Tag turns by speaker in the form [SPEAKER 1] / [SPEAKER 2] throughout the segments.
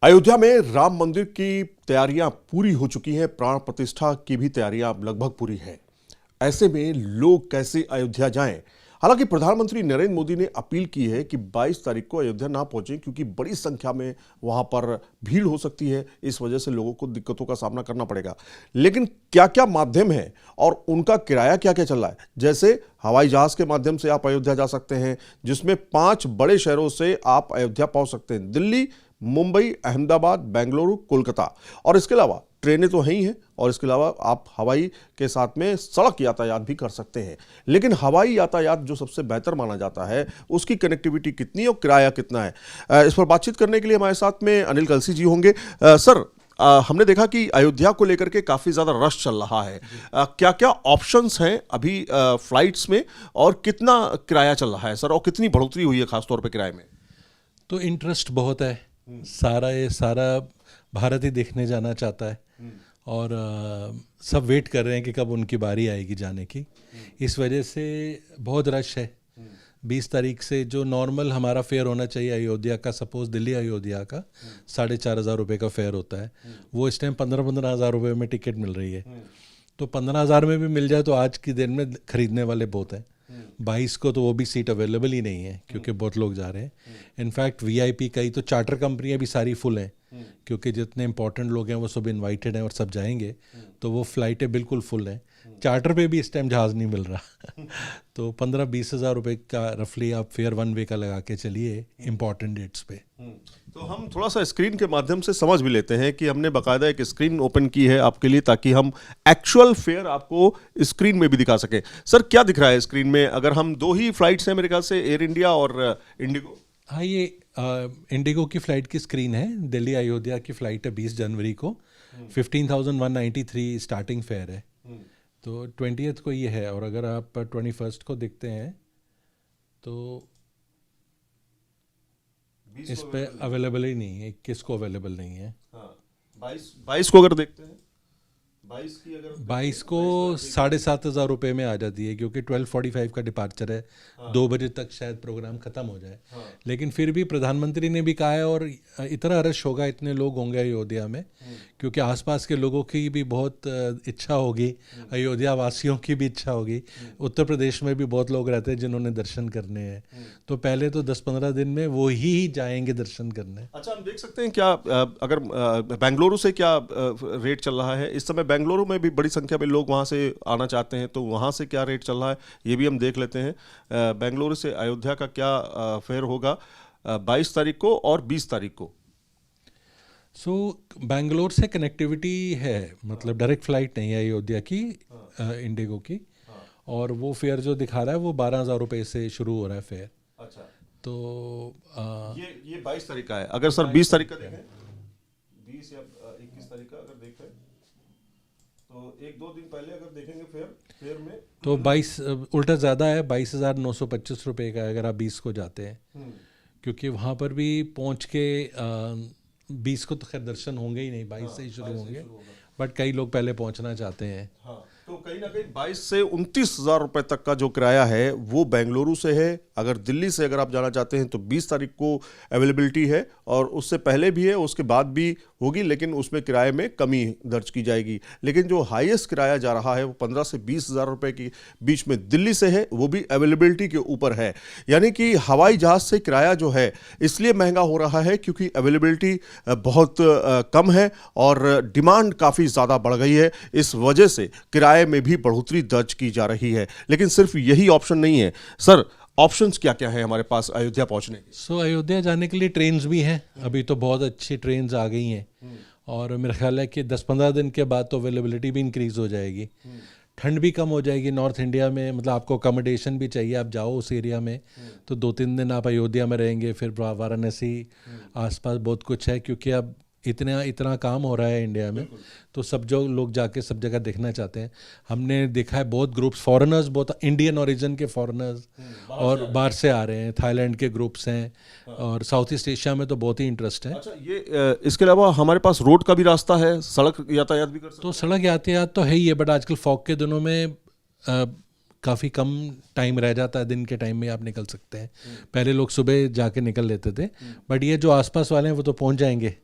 [SPEAKER 1] अयोध्या में राम मंदिर की तैयारियां पूरी हो चुकी हैं। प्राण प्रतिष्ठा की भी तैयारियां अब लगभग पूरी हैं। ऐसे में लोग कैसे अयोध्या जाएं? हालांकि प्रधानमंत्री नरेंद्र मोदी ने अपील की है कि 22 तारीख को अयोध्या ना पहुंचें, क्योंकि बड़ी संख्या में वहां पर भीड़ हो सकती है। इस वजह से लोगों को दिक्कतों का सामना करना पड़ेगा। लेकिन क्या क्या माध्यम है और उनका किराया क्या क्या चल रहा है? जैसे हवाई जहाज के माध्यम से आप अयोध्या जा सकते हैं, जिसमें 5 बड़े शहरों से आप अयोध्या पहुंच सकते हैं: दिल्ली, मुंबई, अहमदाबाद, बेंगलुरु, कोलकाता। और इसके अलावा ट्रेनें तो हैं ही हैं, और इसके अलावा आप हवाई के साथ में सड़क यातायात भी कर सकते हैं। लेकिन हवाई यातायात जो सबसे बेहतर माना जाता है, उसकी कनेक्टिविटी कितनी और किराया कितना है, इस पर बातचीत करने के लिए हमारे साथ में अनिल कलसी जी होंगे। सर, हमने देखा कि अयोध्या को लेकर के काफ़ी ज़्यादा रश चल रहा है। क्या क्या ऑप्शंस हैं अभी फ्लाइट्स में, और कितना किराया चल रहा है सर, और कितनी बढ़ोतरी हुई है खासतौर पर किराए में?
[SPEAKER 2] तो इंटरेस्ट बहुत है। सारा भारत ही देखने जाना चाहता है। और सब वेट कर रहे हैं कि कब उनकी बारी आएगी जाने की। इस वजह से बहुत रश है। 20 तारीख से जो नॉर्मल हमारा फेयर होना चाहिए अयोध्या का, सपोज दिल्ली अयोध्या का 4,500 रुपये का फेयर होता है, वो इस टाइम 15-15 हज़ार रुपये में टिकट मिल रही है। तो 15 हज़ार में भी मिल जाए तो आज के दिन में खरीदने वाले बहुत हैं। 22 को तो वो भी सीट अवेलेबल ही नहीं है, क्योंकि बहुत लोग जा रहे हैं। इनफैक्ट वीआईपी कई तो चार्टर कंपनियां भी सारी फुल हैं, क्योंकि जितने इंपॉर्टेंट लोग हैं वो सब इनवाइटेड हैं और सब जाएंगे। तो वो फ्लाइटें बिल्कुल फुल हैं। चार्टर पे भी इस टाइम जहाज़ नहीं मिल रहा। तो 15-20 हज़ार रुपये का रफली आप फेयर वन वे का लगा के चलिए इंपॉर्टेंट डेट्स पे।
[SPEAKER 1] तो हम थोड़ा सा स्क्रीन के माध्यम से समझ भी लेते हैं कि हमने बाकायदा एक स्क्रीन ओपन की है आपके लिए, ताकि हम एक्चुअल फेयर आपको स्क्रीन में भी दिखा सकें। सर, क्या दिख रहा है स्क्रीन में? अगर हम 2 ही फ्लाइट्स हैं मेरे ख्याल से, एयर इंडिया और इंडिगो।
[SPEAKER 2] हाँ, ये इंडिगो की फ़्लाइट की स्क्रीन है। दिल्ली अयोध्या की फ़्लाइट है 20 जनवरी को। 15,193 स्टार्टिंग फेयर है। तो 20th को ये है। और अगर आप 21st को देखते हैं तो इस पे अवेलेबल ही नहीं है। 21 को अवेलेबल नहीं है।
[SPEAKER 1] हाँ, 22 को अगर देखते हैं,
[SPEAKER 2] 22 को 7,500 रुपये में आ जाती है, क्योंकि 12:45 का डिपार्चर है। 2 बजे तक शायद प्रोग्राम ख़त्म हो जाए। लेकिन फिर भी प्रधानमंत्री ने भी कहा है, और इतना रश होगा, इतने लोग होंगे अयोध्या में, क्योंकि आसपास के लोगों की भी बहुत इच्छा होगी, अयोध्या वासियों की भी इच्छा होगी। उत्तर प्रदेश में भी बहुत लोग रहते हैं जिन्होंने दर्शन करने हैं। तो पहले तो 10-15 दिन में वो ही जाएंगे दर्शन करने।
[SPEAKER 1] अच्छा, हम देख सकते हैं क्या, अगर बेंगलुरु से क्या रेट चल रहा है इस समय? बेंगलुरु में भी बड़ी संख्या में लोग वहाँ से आना चाहते हैं, तो वहाँ से क्या रेट चल रहा है ये भी हम देख लेते हैं। बेंगलुरु से अयोध्या का क्या फेयर होगा 22 तारीख को और 20 तारीख को?
[SPEAKER 2] सो बेंगलोर से कनेक्टिविटी है, मतलब डायरेक्ट फ्लाइट नहीं है अयोध्या की, इंडिगो की। और वो फेयर जो दिखा रहा है वो 12,000 रुपये से शुरू हो रहा है फेयर।
[SPEAKER 1] अच्छा,
[SPEAKER 2] तो
[SPEAKER 1] ये 22 तारीख का है। अगर सर 20 तारीख का देखें, 20 या 21 तारीख का अगर देखें, तो 1-2 दिन पहले अगर देखेंगे फेयर में,
[SPEAKER 2] तो 22 उल्टा ज़्यादा है। 22,925 रुपये का अगर आप 20 को जाते हैं, क्योंकि वहाँ पर भी पहुँच के 20 को तो खैर दर्शन होंगे ही नहीं, 22 से ही शुरू होंगे। बट कई लोग पहले पहुँचना चाहते हैं।
[SPEAKER 1] हाँ, तो कहीं ना कहीं 22 से 29 हज़ार रुपए तक का जो किराया है वो बेंगलुरु से है। अगर दिल्ली से अगर आप जाना चाहते हैं तो 20 तारीख को अवेलेबिलिटी है, और उससे पहले भी है, उसके बाद भी होगी, लेकिन उसमें किराए में कमी दर्ज की जाएगी। लेकिन जो हाईएस्ट किराया जा रहा है वो 15 से 20 हज़ार रुपए के बीच में दिल्ली से है, वो भी अवेलेबिलिटी के ऊपर है। यानी कि हवाई जहाज से किराया जो है इसलिए महंगा हो रहा है क्योंकि अवेलेबिलिटी बहुत कम है और डिमांड काफ़ी ज़्यादा बढ़ गई है। इस वजह से किराए में भी बढ़ोतरी दर्ज की जा रही है। लेकिन सिर्फ यही ऑप्शन नहीं है सर, ऑप्शंस क्या क्या है हमारे पास अयोध्या पहुंचने के?
[SPEAKER 2] अयोध्या जाने के लिए ट्रेन्स भी हैं। अभी तो बहुत अच्छी ट्रेन्स आ गई हैं, और मेरा ख्याल है कि 10-15 दिन के बाद तो अवेलेबिलिटी भी इंक्रीज़ हो जाएगी। ठंड भी कम हो जाएगी नॉर्थ इंडिया में। मतलब आपको अकोमोडेशन भी चाहिए, आप जाओ उस एरिया में, तो 2-3 दिन आप अयोध्या में रहेंगे। फिर वाराणसी आसपास बहुत कुछ है, क्योंकि अब इतना काम हो रहा है इंडिया में, तो सब जो लोग जाके सब जगह देखना चाहते हैं। हमने देखा है बहुत ग्रुप्स, फॉरेनर्स, बहुत इंडियन ओरिजिन के फॉरेनर्स और बाहर से आ रहे हैं। थाईलैंड के ग्रुप्स हैं, और साउथ ईस्ट एशिया में तो बहुत ही इंटरेस्ट है।
[SPEAKER 1] अच्छा, ये इसके अलावा हमारे पास रोड का भी रास्ता है, सड़क यातायात भी कर सकते
[SPEAKER 2] तो सड़क यातायात तो है ही है, बट आजकल फॉग के दिनों में काफ़ी कम टाइम रह जाता है, दिन के टाइम में आप निकल सकते हैं। पहले लोग सुबह जाके निकल लेते थे, बट ये जो आसपास वाले हैं वो तो पहुंच जाएंगे।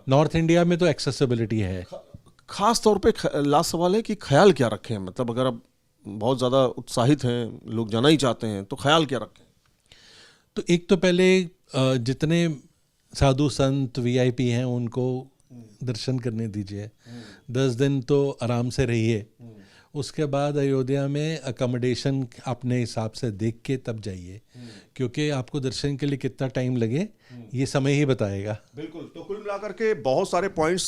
[SPEAKER 2] नॉर्थ इंडिया में तो एक्सेसिबिलिटी है।
[SPEAKER 1] खास तौर पे लास्ट सवाल है कि ख्याल क्या रखें, मतलब अगर आप बहुत ज़्यादा उत्साहित हैं, लोग जाना ही चाहते हैं, तो ख्याल क्या रखें?
[SPEAKER 2] तो एक तो पहले जितने साधु संत वीआईपी हैं उनको दर्शन करने दीजिए, 10 दिन तो आराम से रहिए। उसके बाद अयोध्या में अकोमोडेशन अपने हिसाब से देख के तब जाइए, क्योंकि आपको दर्शन के लिए कितना टाइम लगे ये समय ही बताएगा।
[SPEAKER 1] बिल्कुल। तो कुल मिलाकर के बहुत सारे पॉइंट्स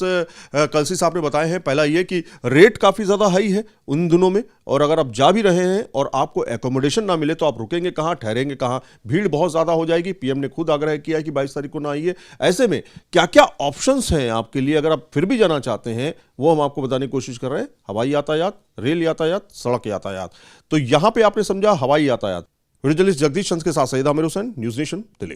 [SPEAKER 1] कलसी साहब ने बताए हैं। पहला ये कि रेट काफ़ी ज़्यादा हाई है उन दिनों में, और अगर आप जा भी रहे हैं और आपको एकोमोडेशन ना मिले तो आप रुकेंगे कहाँ, ठहरेंगे कहाँ, भीड़ बहुत ज़्यादा हो जाएगी। पीएम ने खुद आग्रह किया है कि 22 तारीख को ना आइए। ऐसे में क्या क्या ऑप्शंस हैं आपके लिए अगर आप फिर भी जाना चाहते हैं, वो हम आपको बताने की कोशिश कर रहे हैं। हवाई यातायात, रेल यातायात, सड़क यातायात। तो यहाँ पे आपने समझा हवाई यातायात। वीडियो जर्नलिस्ट जगदीश चंद के साथ सईद आमिर हुसैन, न्यूज़ नेशन, दिल्ली।